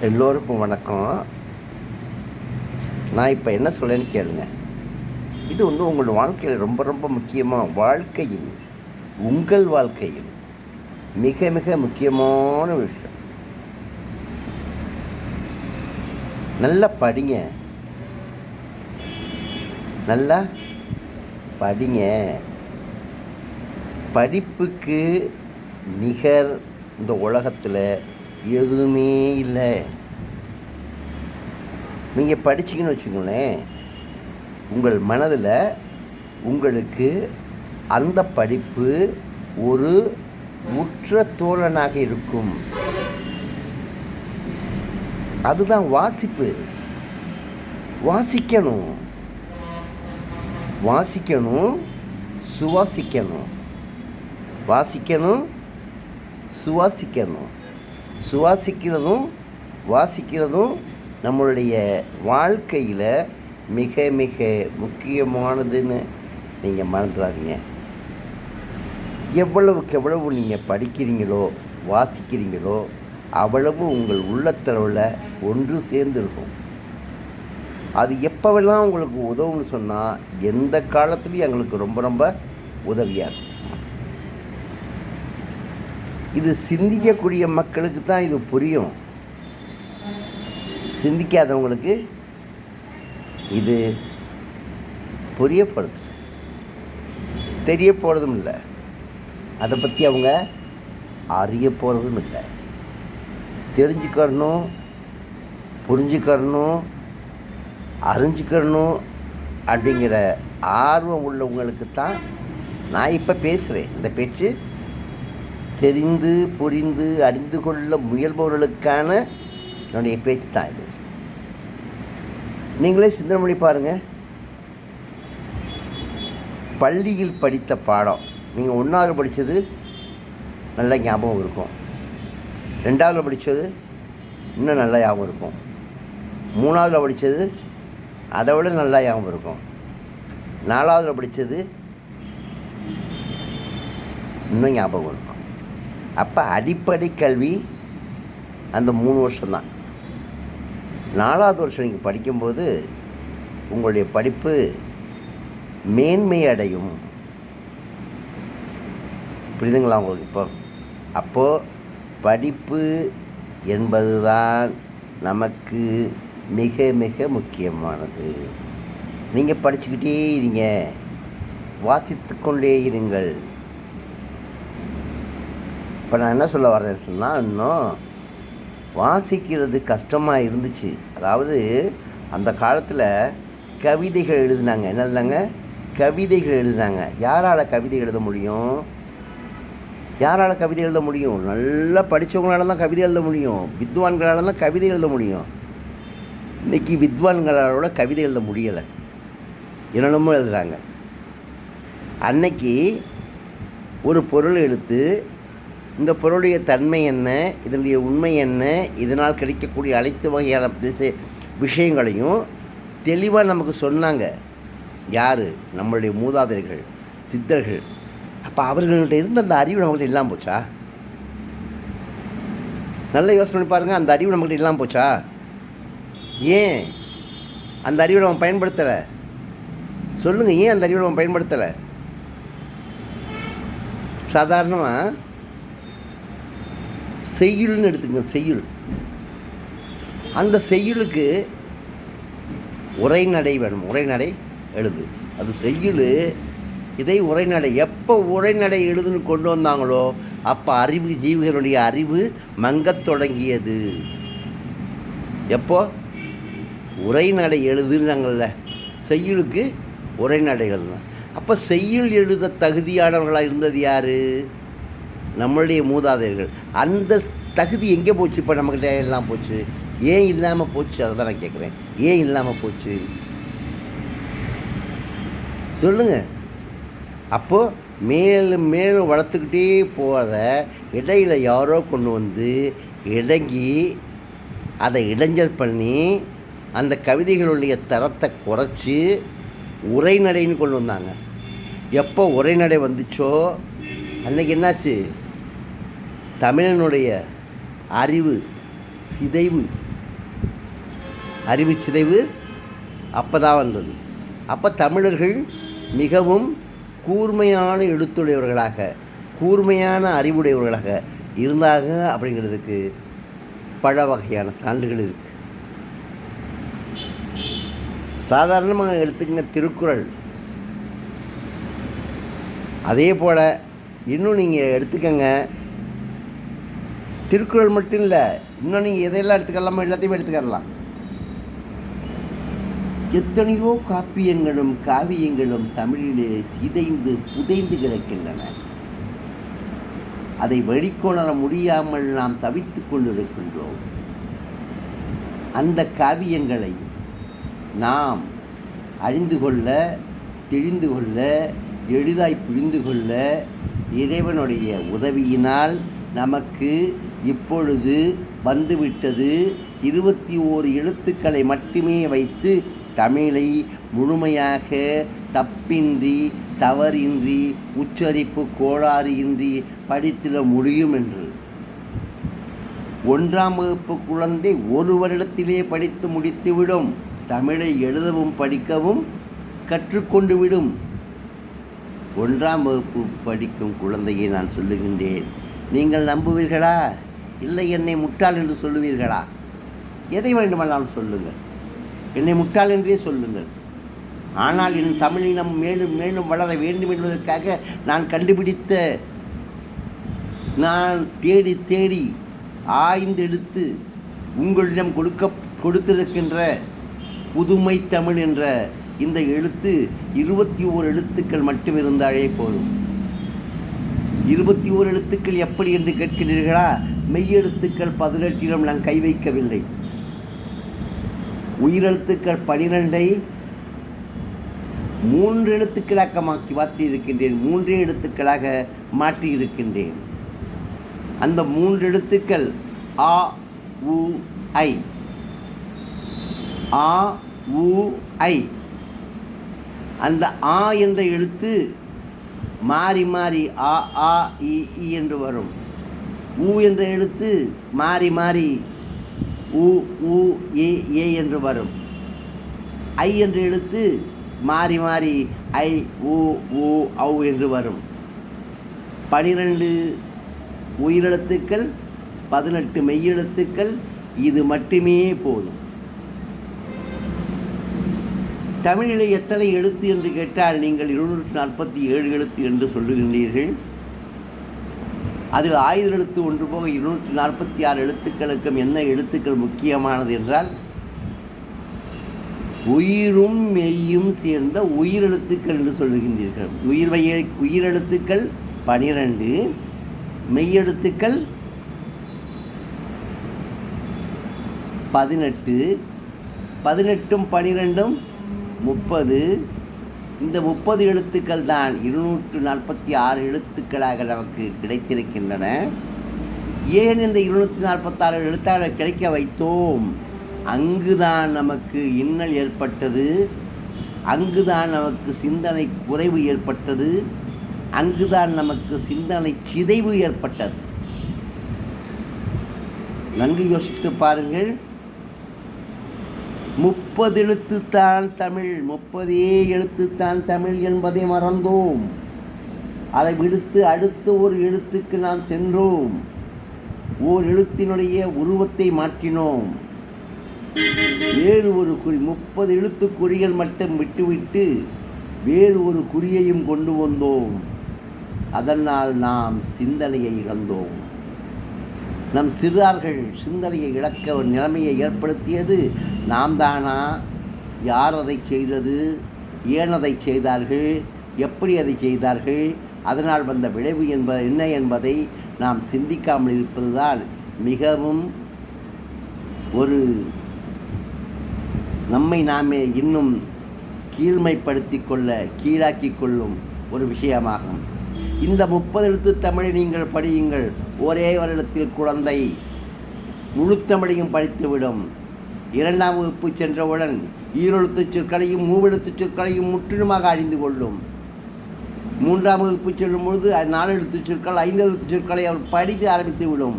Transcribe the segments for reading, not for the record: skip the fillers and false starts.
எல்லோருக்கும் வணக்கம். நான் இப்போ என்ன சொல்லேன்னு கேளுங்க. இது உங்களோட வாழ்க்கையில் ரொம்ப ரொம்ப முக்கியமாக, உங்கள் வாழ்க்கையில் மிக மிக முக்கியமான விஷயம். நல்லா படிங்க, நல்லா படிங்க. படிப்புக்கு நிகர் இந்த உலகத்தில் எதுவுமே இல்லை. நீங்கள் படிச்சிங்கன்னு வச்சுக்கோங்களேன், உங்கள் மனதில் உங்களுக்கு அந்த படிப்பு ஒரு உற்ற தோழனாக இருக்கும். அதுதான் வாசிப்பு. வாசிக்கணும், வாசிக்கணும், சுவாசிக்கணும். வாசிக்கணும், சுவாசிக்கணும். சுவாசிக்கிறதும் வாசிக்கிறதும் நம்மளுடைய வாழ்க்கையில் மிக மிக முக்கியமானதுன்னு நீங்கள் மறந்துடாதீங்க. எவ்வளவுக்கு எவ்வளவு நீங்கள் படிக்கிறீங்களோ வாசிக்கிறீங்களோ அவ்வளவு உங்கள் உள்ளத்தளவில் ஒன்று சேர்ந்துருக்கும். அது எப்போவெல்லாம் உங்களுக்கு உதவும்னு சொன்னால், எந்த காலத்துலேயும் எங்களுக்கு ரொம்ப ரொம்ப உதவியாக இருக்கும். இது சிந்திக்கக்கூடிய மக்களுக்கு தான் இது புரியும். சிந்திக்காதவங்களுக்கு இது புரியப்படுது, தெரிய போகிறதும் இல்லை. அதை பற்றி அவங்க அறிய போகிறதும் இல்லை. தெரிஞ்சுக்கணும், புரிஞ்சுக்கணும், அறிஞ்சிக்கணும் அப்படிங்கிற ஆர்வம் உள்ளவங்களுக்கு தான் நான் இப்போ பேசுகிறேன். இந்த பேச்சு தெரிந்து புரிந்து அறிந்து கொள்ள முயல்பவர்களுக்கான என்னுடைய பேச்சு தான் இது. நீங்களே சிந்தனை பண்ணி பாருங்கள். பள்ளியில் படித்த பாடம் நீங்கள் 1வது படித்தது நல்ல ஞாபகம் இருக்கும், 2வது படித்தது இன்னும் நல்லா ஞாபகம் இருக்கும், 3வது படித்தது அதை விட நல்லா ஞாபகம் இருக்கும், 4வது படித்தது இன்னும் ஞாபகம் இருக்கும். அப்போ அடிப்படை கல்வி அந்த 3 வருஷம்தான். 4வது வருஷம் நீங்கள் படிக்கும்போது உங்களுடைய படிப்பு மேன்மை அடையும். புரியுதுங்களா உங்களுக்கு? அப்போது படிப்பு என்பது தான் நமக்கு மிக மிக முக்கியமானது. நீங்கள் படிச்சுக்கிட்டே இருங்க, வாசித்து கொண்டே இருங்கள். இப்போ நான் என்ன சொல்ல வரேன்னு சொன்னால், இன்னும் வாசிக்கிறது கஷ்டமாக இருந்துச்சு. அதாவது அந்த காலத்தில் கவிதைகள் எழுதினாங்க. என்ன இல்லைங்க, கவிதைகள் எழுதினாங்க. யாரால் கவிதை எழுத முடியும்? யாரால் கவிதை எழுத முடியும்? நல்லா படித்தவங்களால தான் கவிதை எழுத முடியும், வித்வான்களால் தான் கவிதை எழுத முடியும். இன்றைக்கி வித்வான்களோட கவிதை எழுத முடியலை, என்னென்னமோ எழுதுகிறாங்க. அன்னைக்கு ஒரு பொருள் எடுத்து இந்த பொருளுடைய தன்மை என்ன, இதனுடைய உண்மை என்ன, இதனால் கிடைக்கக்கூடிய அனைத்து வகையான விஷயங்களையும் தெளிவாக நமக்கு சொன்னாங்க. யார்? நம்மளுடைய மூதாதையர்கள், சித்தர்கள். அப்போ அவர்கள்ட்ட இருந்த அந்த அறிவு நம்மகிட்ட இல்லாமல் போச்சா? நல்ல யோசனை பாருங்கள். அந்த அறிவு நம்மகிட்ட இல்லாமல் போச்சா? ஏன் அந்த அறிவை நம்ம பயன்படுத்தலை? சொல்லுங்கள், ஏன் அந்த அறிவை நம்ம பயன்படுத்தலை? சாதாரணமாக செய்யுள்னு எடுத்துங்க. செய்யுள், அந்த செய்யுளுக்கு உரைநடை வேணும். உரைநடை எழுது, அது செய்யுள். இதை உரைநடை எப்போ உரைநடை எழுதுன்னு கொண்டு வந்தாங்களோ அப்போ ஜீவிகளுடைய அறிவு மங்கத் தொடங்கியது. எப்போ உரைநடை எழுதுனாங்கள்ல, செய்யுளுக்கு உரைநடை எழுதுனா. அப்போ செய்யுள் எழுத தகுதியானவர்களாக இருந்தது யார்? நம்மளுடைய மூதாதையர்கள். அந்த தகுதி எங்கே போச்சு? இப்போ நம்மக்கிட்ட எல்லாம் போச்சு. ஏன் இல்லாமல் போச்சு? அதை தான் நான் கேட்குறேன். ஏன் இல்லாமல் போச்சு சொல்லுங்கள். அப்போது மேலும் மேலும் வளர்த்துக்கிட்டே போகாத இடையில் யாரோ கொண்டு வந்து இடங்கி அதை இடைஞ்சல் பண்ணி அந்த கவிதைகளுடைய தரத்தை குறைச்சி உரைநடைன்னு கொண்டு வந்தாங்க. எப்போ உரைநடை வந்துச்சோ அன்றைக்கி என்னாச்சு? தமிழனுடைய அறிவு சிதைவு அறிவு சிதைவு அப்போ தான் வந்தது. அப்போ தமிழர்கள் மிகவும் கூர்மையான எழுத்துடையவர்களாக, கூர்மையான அறிவுடையவர்களாக இருந்தாங்க அப்படிங்கிறதுக்கு பல வகையான சான்றுகள் இருக்குது. சாதாரணமாக எடுத்துக்கங்க திருக்குறள். அதே போல் இன்னும் நீங்கள் எடுத்துக்கங்க, திருக்குறள் மட்டும் இல்லை, இன்னும் நீங்கள் எதையெல்லாம் எடுத்துக்கலாமோ எல்லாத்தையுமே எடுத்துக்கலாம். எத்தனையோ காப்பியங்களும் காவியங்களும் தமிழிலே சிதைந்து புதைந்து கிடக்கின்றன. அதை வெளிக்கொணர முடியாமல் நாம் தவித்து கொண்டிருக்கின்றோம். அந்த காவியங்களை நாம் அறிந்து கொள்ள, தெரிந்து கொள்ள, எளிதாய் புரிந்து கொள்ள இறைவனுடைய உதவியினால் நமக்கு இப்பொழுது வந்துவிட்டது. 21 எழுத்துக்களை மட்டுமே வைத்து தமிழை முழுமையாக தப்பின்றி தவறின்றி உச்சரிப்பு கோளாறு இன்றி படித்திட முடியும் என்று. 1ஆம் வகுப்பு குழந்தை ஒரு வருடத்திலே படித்து முடித்துவிடும். தமிழை எழுதவும் படிக்கவும் கற்றுக்கொண்டு விடும். 1ஆம் வகுப்பு படிக்கும் குழந்தையை நான் சொல்லுகின்றேன். நீங்கள் நம்புவீர்களா? இல்லை என்னை முட்டாள் என்று சொல்லுவீர்களா? எதை வேண்டுமானாலும் சொல்லுங்கள், என்னை முட்டாள் என்றே சொல்லுங்கள். ஆனால் என் தமிழினம் மேலும் மேலும் வளர வேண்டும் என்பதற்காக நான் கண்டுபிடித்த, நான் தேடி தேடி ஆய்ந்தெடுத்து உங்களிடம் கொடுத்திருக்கின்ற புதுமை தமிழ் என்ற இந்த எழுத்து 21 எழுத்துக்கள் மட்டும் இருந்தாலே போதும். 21 எழுத்துக்கள் எப்படி என்று கேட்கிறீர்களா? மெய்யெழுத்துக்கள் 18 நான் கை வைக்கவில்லை. உயிரெழுத்துக்கள் 12ஐ 3 எழுத்துக்களாக மாற்றி இருக்கின்றேன். 3 எழுத்துக்களாக மாற்றி இருக்கின்றேன். அந்த 3 எழுத்துக்கள் ஆ உ ஐ, ஆ உ ஐ. அந்த ஆ என்ற எழுத்து மாறி மாறி ஆ ஆ இ ஈ என்று வரும். ஊ என்ற எழுத்து மாறி மாறி உ உ ஏ ஏ என்று வரும். ஐ என்ற எழுத்து மாறி மாறி ஐ உ உ ஔ என்று வரும். 12 உயிரெழுத்துக்கள், 18 மெய்யெழுத்துக்கள். இது மட்டுமே போதும். தமிழிலே எத்தனை எழுத்து என்று கேட்டால் நீங்கள் 247 எழுத்து என்று சொல்லுகின்றீர்கள். அதில் 1000 எழுத்து ஒன்று போக 246 எழுத்துக்களுக்கும் என்ன எழுத்துக்கள் முக்கியமானது என்றால் உயிரும் மெய்யும் சேர்ந்த உயிரெழுத்துக்கள் என்று சொல்லுகின்றீர்கள். உயிரெழுத்துக்கள் 12, மெய்யெழுத்துக்கள் 18. 18ம் 12ம் 30. இந்த 30 எழுத்துக்கள் தான் 246 எழுத்துக்களாக நமக்கு கிடைத்திருக்கின்றன. ஏன் இந்த 246 எழுத்தாக கிடைக்க வைத்தோம்? அங்குதான் நமக்கு இன்னல் ஏற்பட்டது, அங்குதான் நமக்கு சிந்தனை குறைவு ஏற்பட்டது, அங்குதான் நமக்கு சிந்தனை சிதைவு ஏற்பட்டது. நன்கு யோசித்து பாருங்கள். 30 எழுத்துத்தான் தமிழ், 30 எழுத்துத்தான் தமிழ் என்பதை மறந்தோம். அதை விடுத்து அடுத்த ஒரு எழுத்துக்கு நாம் சென்றோம். ஓர் எழுத்தினுடைய உருவத்தை மாற்றினோம். வேறு ஒரு குறி, 30 எழுத்து குறிகள் மட்டும் விட்டுவிட்டு வேறு ஒரு குறியையும் கொண்டு வந்தோம். அதனால் நாம் சிந்தனையை இழந்தோம். நம் சிறார்கள் சிந்தனையை இழக்க ஒரு நிலைமையை ஏற்படுத்தியது நாம் தானா? யார் அதை செய்தது? ஏன் அதை செய்தார்கள்? எப்படி அதை செய்தார்கள்? அதனால் வந்த விளைவு என்ன என்பதை நாம் சிந்திக்காமல் இருப்பதுதான் மிகவும் ஒரு நம்மை நாமே இன்னும் கீழ்மைப்படுத்தி கொள்ள, கீழாக்கி கொள்ளும் ஒரு விஷயமாகும். இந்த 30 எழுத்து தமிழை நீங்கள் படியுங்கள். ஒரே வருடத்தில் குழந்தை முழுத்தமிழையும் படித்துவிடும். 2ஆம் வகுப்பு சென்றவுடன் ஈரெழுத்துச் சொற்களையும் மூவெழுத்துச் சொற்களையும் முற்றிலுமாக அறிந்து கொள்ளும். 3ஆம் வகுப்பு செல்லும் பொழுது 4 எழுத்துச் சொற்கள், 5 எழுத்துச் சொற்களை அவர் படித்து ஆரம்பித்து விடும்.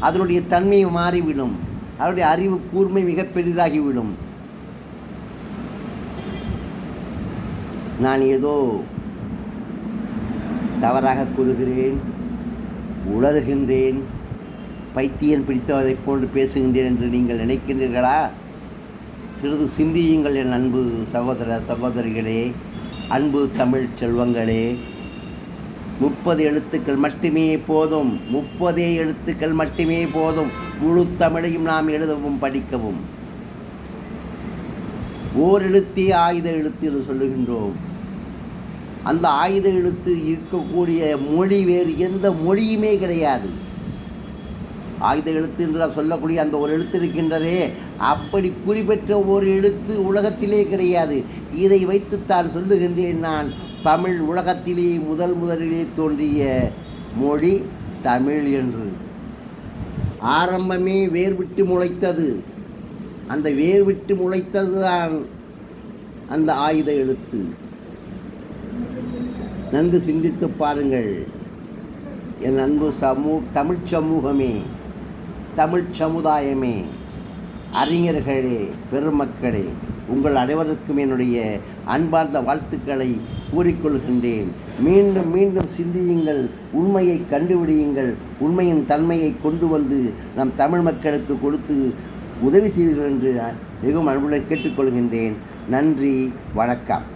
அதனுடைய தன்மை மாறிவிடும். அவருடைய அறிவு கூர்மை மிக பெரிதாகிவிடும். நான் ஏதோ தவறாக கூறுகிறேன், உளறுகின்றேன், பைத்தியன் பிடித்தவரைப் போன்று பேசுகின்றேன் என்று நீங்கள் நினைக்கின்றீர்களா? சிறிது சிந்தியுங்கள் என் அன்பு சகோதர சகோதரிகளே, அன்பு தமிழ் செல்வங்களே. 30 எழுத்துக்கள் மட்டுமே போதும். 30 எழுத்துக்கள் மட்டுமே போதும் முழு தமிழையும் நாம் எழுதவும் படிக்கவும். ஓர் எழுத்தே ஆயுத எழுத்து என்று சொல்லுகின்றோம். அந்த ஆயுத எழுத்து இருக்கக்கூடிய மொழி வேறு எந்த மொழியுமே கிடையாது. ஆயுத எழுத்து என்று நாம் சொல்லக்கூடிய அந்த ஒரு எழுத்து இருக்கின்றதே, அப்படி குறிப்பிட்ட ஒரு எழுத்து உலகத்திலே கிடையாது. இதை வைத்துத்தான் சொல்லுகின்றேன் நான், தமிழ் உலகத்திலே முதலிலே தோன்றிய மொழி தமிழ் என்று. ஆரம்பமே வேர் விட்டு முளைத்தது. அந்த வேர் விட்டு முளைத்தது தான் அந்த ஆயுத எழுத்து. நன்கு சிந்தித்து பாருங்கள் என் அன்பு தமிழ் சமூகமே, தமிழ் சமுதாயமே, அறிஞர்களே, பெருமக்களே, உங்கள் அனைவருக்கும் என்னுடைய அன்பார்ந்த வாழ்த்துக்களை கூறிக்கொள்கின்றேன். மீண்டும் மீண்டும் சிந்தியுங்கள், உண்மையை கண்டுபிடியுங்கள், உண்மையின் தன்மையை கொண்டு வந்து நம் தமிழ் மக்களுக்கு கொடுத்து உதவி செய்வீர்கள் என்று மிகவும் அன்புடன் கேட்டுக்கொள்கின்றேன். நன்றி, வணக்கம்.